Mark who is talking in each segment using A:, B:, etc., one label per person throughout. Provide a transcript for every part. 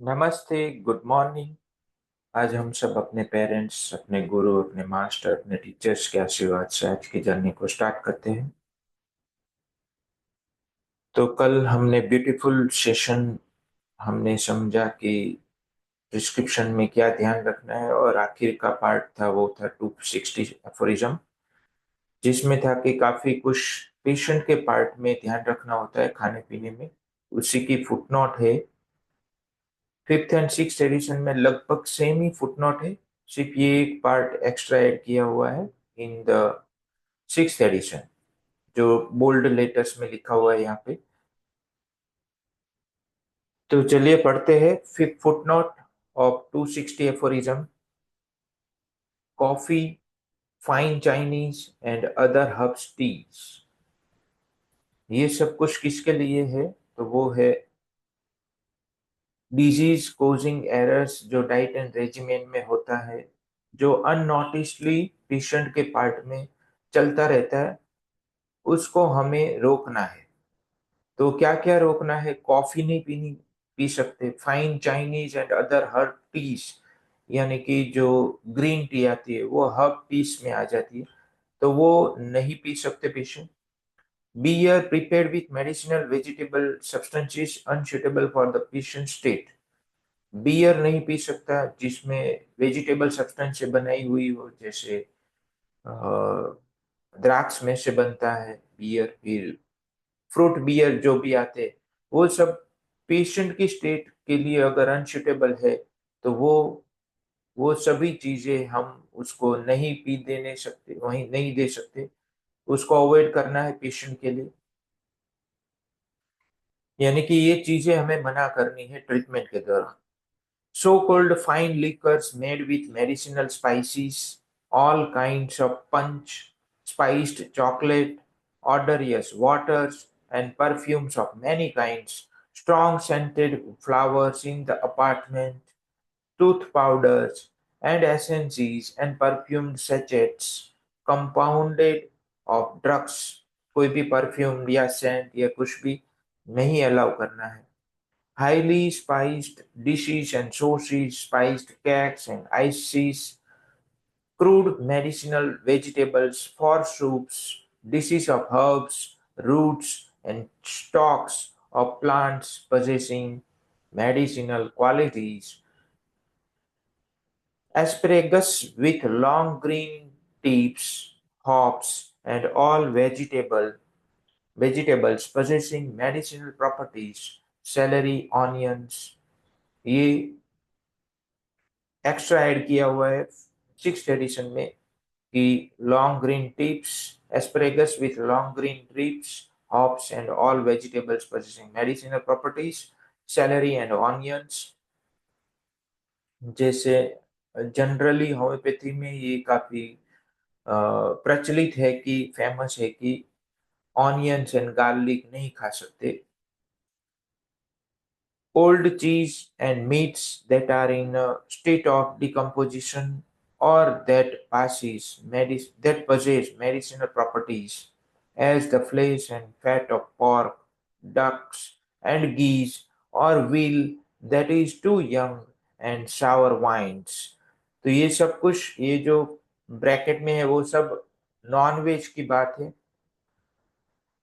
A: नमस्ते, good morning. आज हम सब अपने पेरेंट्स, अपने गुरु, अपने मास्टर, अपने टीचर्स के आशीर्वाद से आज की जर्नी को स्टार्ट करते हैं। तो कल हमने ब्यूटीफुल सेशन, हमने समझा कि प्रिस्क्रिप्शन में क्या ध्यान रखना है, और आखिर का पार्ट था वो था 260 एफोरिज्म, जिसमें था कि काफी कुछ पेशेंट के पार्ट में ध्यान रखना होता है खाने पीने में। उसी की फुटनोट है। फिफ्थ एंड सिक्स एडिशन में लगभग सेम ही फुटनोट है, सिर्फ ये एक पार्ट एक्स्ट्रा ऐड किया हुआ है इन द सिक्स एडिशन, जो बोल्ड लेटर्स में लिखा हुआ है यहाँ पे। तो चलिए पढ़ते हैं fifth footnote of 260 aphorism. Coffee, fine Chinese and other herbs teas, ये सब कुछ किसके लिए है? तो वो है डिजीज कोजिंग एरर्स जो डाइट एंड रेजिमेन में होता है, जो अननोटिसली पेशेंट के पार्ट में चलता रहता है, उसको हमें रोकना है। तो क्या क्या रोकना है? कॉफी नहीं पी सकते। Fine Chinese and other herb teas, यानी कि जो ग्रीन टी आती है वो हर्ब टीज में आ जाती है, तो वो नहीं पी सकते patient. Beer prepared with medicinal vegetable substances unsuitable for the patient state, beer नहीं पी सकता जिसमें वेजिटेबल सब्सटेंस से बनाई हुई हो, जैसे अ, द्राक्ष में से बनता है बियर, फिर फ्रूट बियर जो भी आते हैं, वो सब पेशेंट की स्टेट के लिए अगर अनसुटेबल है, तो वो सभी चीजें हम उसको नहीं पी देने सकते, वहीं नहीं दे सकते। उसको अवॉइड करना है पेशेंट के लिए। यानी कि ये चीजें हमें मना करनी है ट्रीटमेंट के दौरान। So-called fine liquors made with medicinal spices, all kinds of punch, spiced chocolate, odorous waters, and perfumes of many kinds, strong scented flowers in the apartment, tooth powders, and essences and perfumed sachets, compounded of drugs, कोई भी perfume या Saint या कुछ भी नहीं allow करना है। Highly spiced dishes and sauces, spiced cakes and ices, crude medicinal vegetables for soups, dishes of herbs, roots, and stalks of plants possessing medicinal qualities, asparagus with long green tips, hops, and all vegetables possessing medicinal properties, celery, onions, ये extra add किया हुआ है six edition में, कि long green tips, asparagus with long green tips, hops and all vegetables possessing medicinal properties, celery and onions। जैसे generally homeopathy में ये काफी प्रचलित है, कि फेमस है कि ऑनियंस एंड गार्लिक नहीं खा सकते। Old cheese and meats that are in a state of decomposition, or that possess medicinal properties, as the flesh and fat of pork, ducks, and geese, or veal that is too young, and sour wines। तो ये सब कुछ, ये जो bracket में है वो सब नॉन वेज की बात है।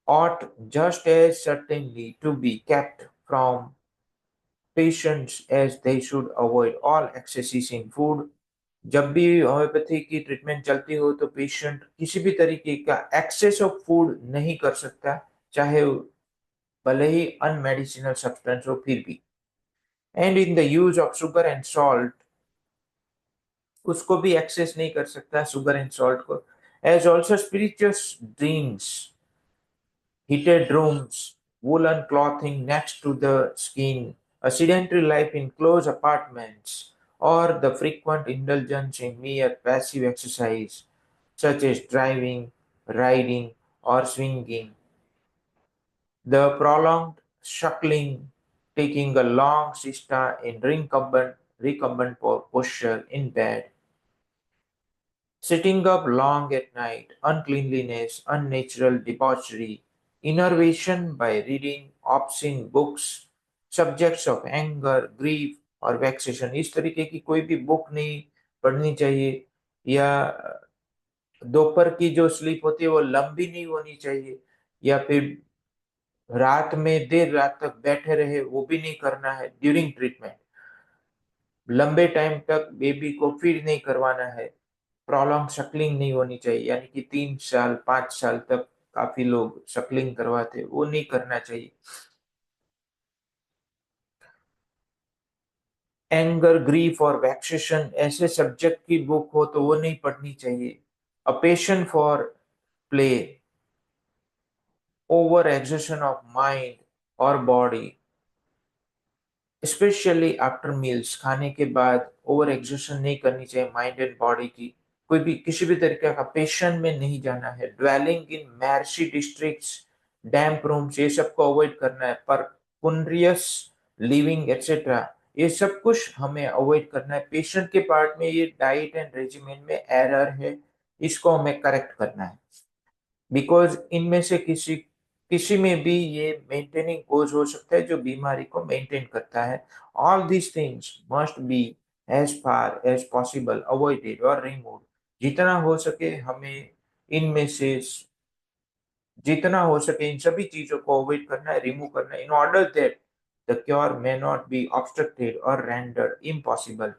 A: ought just as certainly to be kept from patients as they should avoid all excesses in food। जब भी होम्योपैथी की ट्रीटमेंट चलती हो तो पेशेंट किसी भी तरीके का एक्सेस ऑफ फूड नहीं कर सकता, चाहे भले ही अनमेडिसिनल सब्सटेंस हो फिर भी। And in the use of sugar and salt, उसको भी एक्सेस नहीं कर सकता शुगर एंड सॉल्ट को। As also spirituous drinks, heated rooms, woolen clothing next to the skin, a sedentary life in close apartments, or the frequent indulgence in mere passive exercise, such as driving, riding, or swinging, the prolonged shuckling, taking a long siesta in recumbent posture in bed, sitting up long at night, uncleanliness, unnatural debauchery, innervation by reading obscene books, subjects of anger, grief, और vexation, इस तरीके की कोई भी book नहीं पढ़नी चाहिए। या दोपहर की जो स्लीप होती है वो लंबी नहीं होनी चाहिए। या फिर रात में देर रात तक बैठे रहे, वो भी नहीं करना है ड्यूरिंग ट्रीटमेंट। लंबे टाइम तक बेबी को फीड नहीं करवाना है। प्रोलॉन्ग शकलिंग नहीं होनी चाहिए, यानी कि 3 साल 5 साल तक काफी लोग शकलिंग करवाते हैं, वो नहीं करना चाहिए। एंगर, ग्रीफ और वैक्सेशन ऐसे सब्जेक्ट की बुक हो तो वो नहीं पढ़नी चाहिए। A passion for play, over exertion of mind और बॉडी, स्पेशली आफ्टर मील्स, खाने के बाद ओवर एक्सर्शन नहीं करनी चाहिए माइंड एंड बॉडी की। कोई भी किसी भी तरीके का पेशेंट में नहीं जाना है। Dwelling in marshy districts, damp rooms, ये सबको अवॉइड करना है। पर पुनरियस लिविंग एक्सेट्रा, ये सब कुछ हमें अवॉइड करना है। पेशेंट के पार्ट में ये डाइट एंड रेजिमेंट में एरर है, इसको हमें करेक्ट करना है। बिकॉज इनमें से किसी किसी में भी ये मेंटेनिंग कोज हो सकता है जो बीमारी को मेंटेन करता है। All these things must be as far as possible avoided और रिमूव। जितना हो सके हमें इनमें से, जितना हो सके इन सभी चीजों को अवॉइड करना है, रिमूव करना है, in order that the cure may not be obstructed और रेंडर्ड इम्पॉसिबल,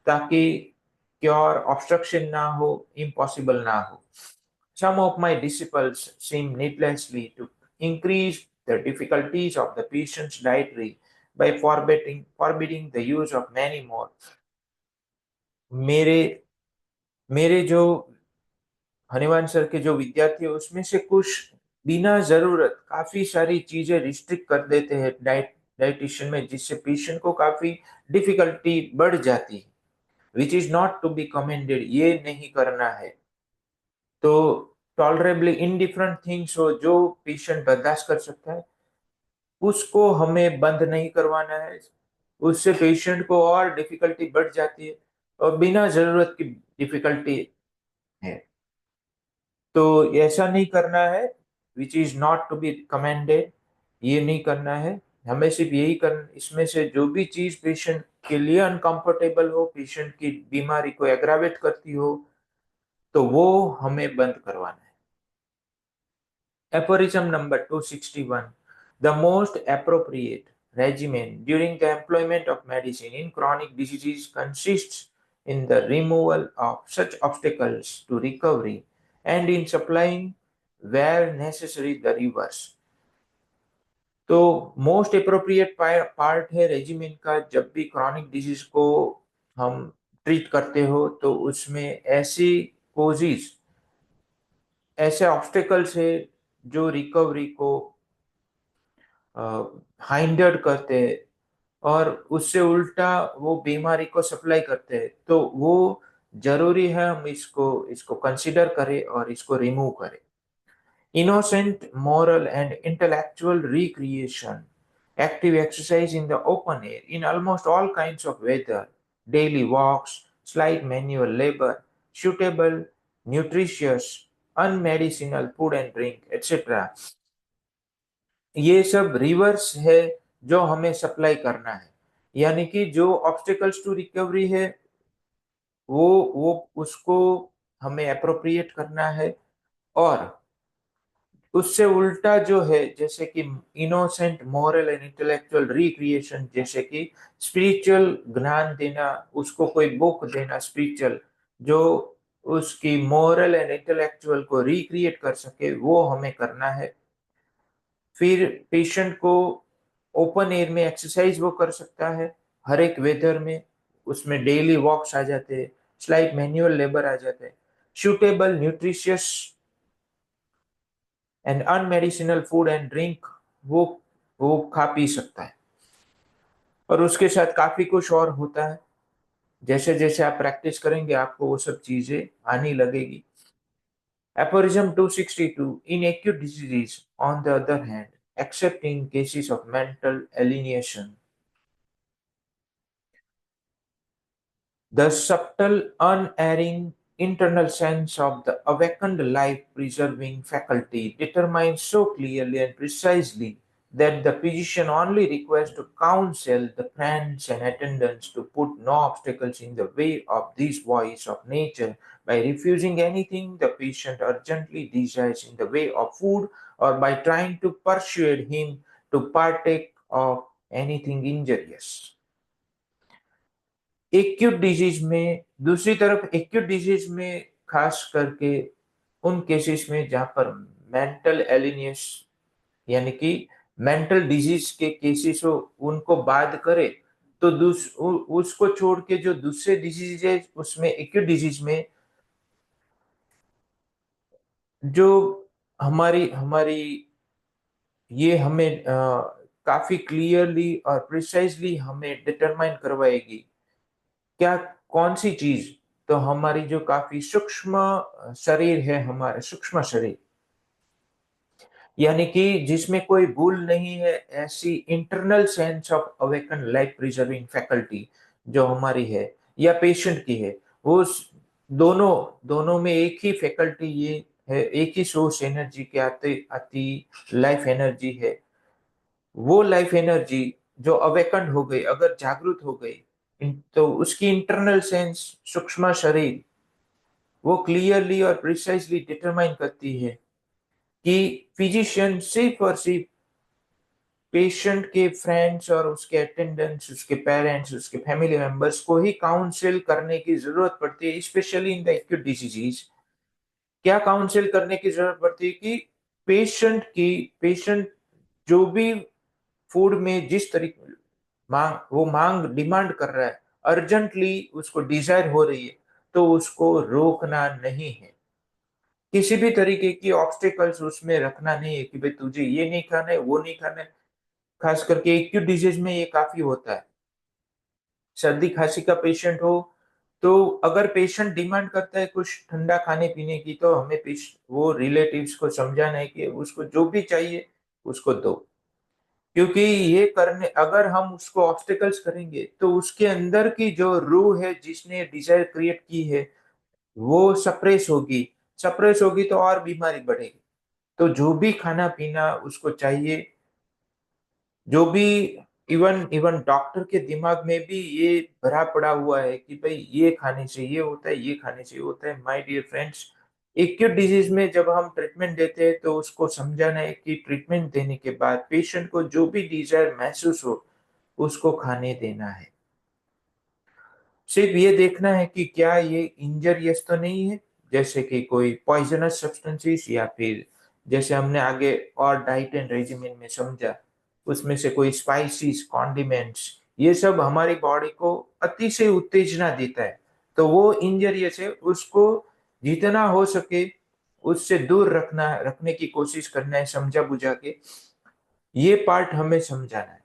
A: ताकि क्योर ऑब्स्ट्रक्शन ना हो, इम्पॉसिबल ना हो। Some of my disciples seem needlessly to increase the difficulties of the patient's dietary by forbidding the use of many more. मेरे मेरे जो हनीमान sir के जो विद्यार्थी है उसमें से कुछ बिना जरूरत काफी सारी चीजें रिस्ट्रिक्ट कर देते हैं डाइटिशियन में, जिससे पेशेंट को काफी डिफिकल्टी बढ़ जाती है, which is not to be commended, ये नहीं करना है। तो टॉलरेबली इनडिफरेंट थिंग्स हो जो पेशेंट बर्दाश्त कर सकता है, उसको हमें बंद नहीं करवाना है। उससे पेशेंट को और डिफिकल्टी बढ़ जाती है और बिना जरूरत की डिफिकल्टी है, तो ऐसा नहीं करना है। Which is not to be commended, ये नहीं करना है। हमें सिर्फ यही कर, इसमें से जो भी चीज पेशेंट के लिए अनकंफर्टेबल हो, पेशेंट की बीमारी को एग्रावेट करती हो, तो वो हमें बंद करवाना है। Aphorism number 261. The most appropriate regimen during the employment of medicine in chronic diseases consists in the removal of such obstacles to recovery and in supplying where necessary the reverse. तो most appropriate part है regimen का, जब भी chronic disease को हम treat करते हो तो उसमें ऐसी कोजिज, ऐसे ऑब्स्टेकल्स है जो रिकवरी को हाइंडर्ड करते हैं और उससे उल्टा वो बीमारी को सप्लाई करते हैं, तो वो जरूरी है हम इसको इसको कंसिडर करें और इसको रिमूव करें। Innocent moral and intellectual recreation, active exercise in the open air in almost all kinds of weather, daily walks, slight manual labor, suitable nutritious unmedicinal food and drink etc, ये सब reverse है जो हमें supply करना है। यानी कि जो ऑब्स्टिकल्स टू रिकवरी है वो उसको हमें अप्रोप्रिएट करना है। और उससे उल्टा जो है, जैसे कि innocent moral and intellectual recreation, जैसे कि स्पिरिचुअल ज्ञान देना, उसको कोई बुक देना स्पिरिचुअल जो उसकी मोरल एंड इंटेलेक्चुअल को रिक्रिएट कर सके, वो हमें करना है। फिर पेशेंट को ओपन एयर में एक्सरसाइज वो कर सकता है हर एक वेदर में, उसमें डेली वॉक्स आ जाते हैं, स्लाइट मैनुअल लेबर आ जाते हैं, suitable nutritious and unmedicinal food and drink वो खा पी सकता है। और उसके साथ काफी कुछ और होता है, जैसे जैसे आप प्रैक्टिस करेंगे आपको वो सब चीजें आनी लगेगी। Aphorism 262. In acute diseases, on the other hand, except in cases of mental alienation, the subtle, unerring internal sense of the awakened life preserving faculty determines so clearly and precisely that the physician only requires to counsel the friends and attendants to put no obstacles in the way of this voice of nature by refusing anything the patient urgently desires in the way of food, or by trying to persuade him to partake of anything injurious. Acute disease में, दूसरी तरफ acute disease में खास करके उन cases में जहां पर मेंटल एलिनियस यानी कि मेंटल डिजीज के केसेस हो, उनको बात करे, तो उसको छोड़ के जो दूसरे डिजीज है उसमें एक्यूट डिजीज में जो हमारी हमारी ये हमें काफी क्लियरली और प्रिसाइजली हमें डिटरमाइन करवाएगी क्या कौन सी चीज, तो हमारी जो काफी सूक्ष्म शरीर है, हमारा सूक्ष्म शरीर, यानी कि जिसमें कोई भूल नहीं है, ऐसी internal sense of awaken life preserving faculty जो हमारी है या पेशेंट की है, वो दोनों दोनों में एक ही फैकल्टी ये है, एक ही सोर्स एनर्जी के आते आती लाइफ एनर्जी है। वो लाइफ एनर्जी जो अवेकन हो गई, अगर जागृत हो गई, तो उसकी इंटरनल सेंस सूक्ष्म शरीर वो क्लियरली और प्रिसाइजली डिटरमाइन करती है कि फिजिशियन सिर्फ और सिर्फ पेशेंट के फ्रेंड्स और उसके अटेंडेंट्स, उसके पेरेंट्स, उसके फैमिली मेंबर्स को ही काउंसिल करने की जरूरत पड़ती है, specially in the acute disease. क्या काउंसिल करने की जरूरत पड़ती है कि पेशेंट जो भी फूड में जिस तरीके मांग डिमांड कर रहा है, अर्जेंटली उसको डिजायर हो रही है, तो उसको रोकना नहीं है, किसी भी तरीके की ऑब्स्टेकल्स उसमें रखना नहीं है कि भाई तुझे ये नहीं खाना है, वो नहीं खाना है। खास करके एक्यूट डिजीज में ये काफी होता है। सर्दी खांसी का पेशेंट हो, तो अगर पेशेंट डिमांड करता है कुछ ठंडा खाने पीने की, तो हमें वो रिलेटिव्स को समझाना है कि उसको जो भी चाहिए उसको दो, क्योंकि ये करने अगर हम उसको ऑब्स्टिकल्स करेंगे तो उसके अंदर की जो रूह है जिसने डिजायर क्रिएट की है वो सप्रेस होगी तो और बीमारी बढ़ेगी। तो जो भी खाना पीना उसको चाहिए, जो भी, इवन इवन डॉक्टर के दिमाग में भी ये भरा पड़ा हुआ है कि भाई ये खाने से ये होता है, ये खाने से ये होता है। My dear friends, acute disease में जब हम ट्रीटमेंट देते हैं तो उसको समझाना है कि ट्रीटमेंट देने के बाद पेशेंट को जो भी डिजायर महसूस हो उसको खाने देना है। सिर्फ ये देखना है कि क्या ये इंजरियस तो नहीं है, जैसे कि कोई पॉइजनस सब्सटेंसेस, या फिर जैसे हमने आगे और डाइट एंड रेजिमेंट में समझा, उसमें से कोई स्पाइसेस, कॉन्डिमेंट्स, ये सब हमारी बॉडी को अतिशय उत्तेजना देता है, तो वो इंजरियस है, उसको जितना हो सके उससे दूर रखने की कोशिश करना है, समझा बुझा के। ये पार्ट हमें समझाना है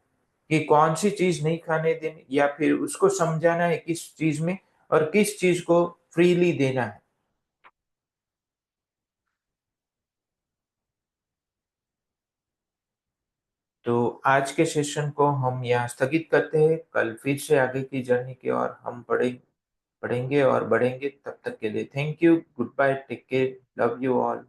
A: कि कौन सी चीज नहीं खाने देनी, या फिर उसको समझाना है किस चीज में और किस चीज को फ्रीली देना है। तो आज के सेशन को हम यहाँ स्थगित करते हैं, कल फिर से आगे की जर्नी की ओर हम पढ़ेंगे और बढ़ेंगे। तब तक के लिए thank you, goodbye, take care, love you all.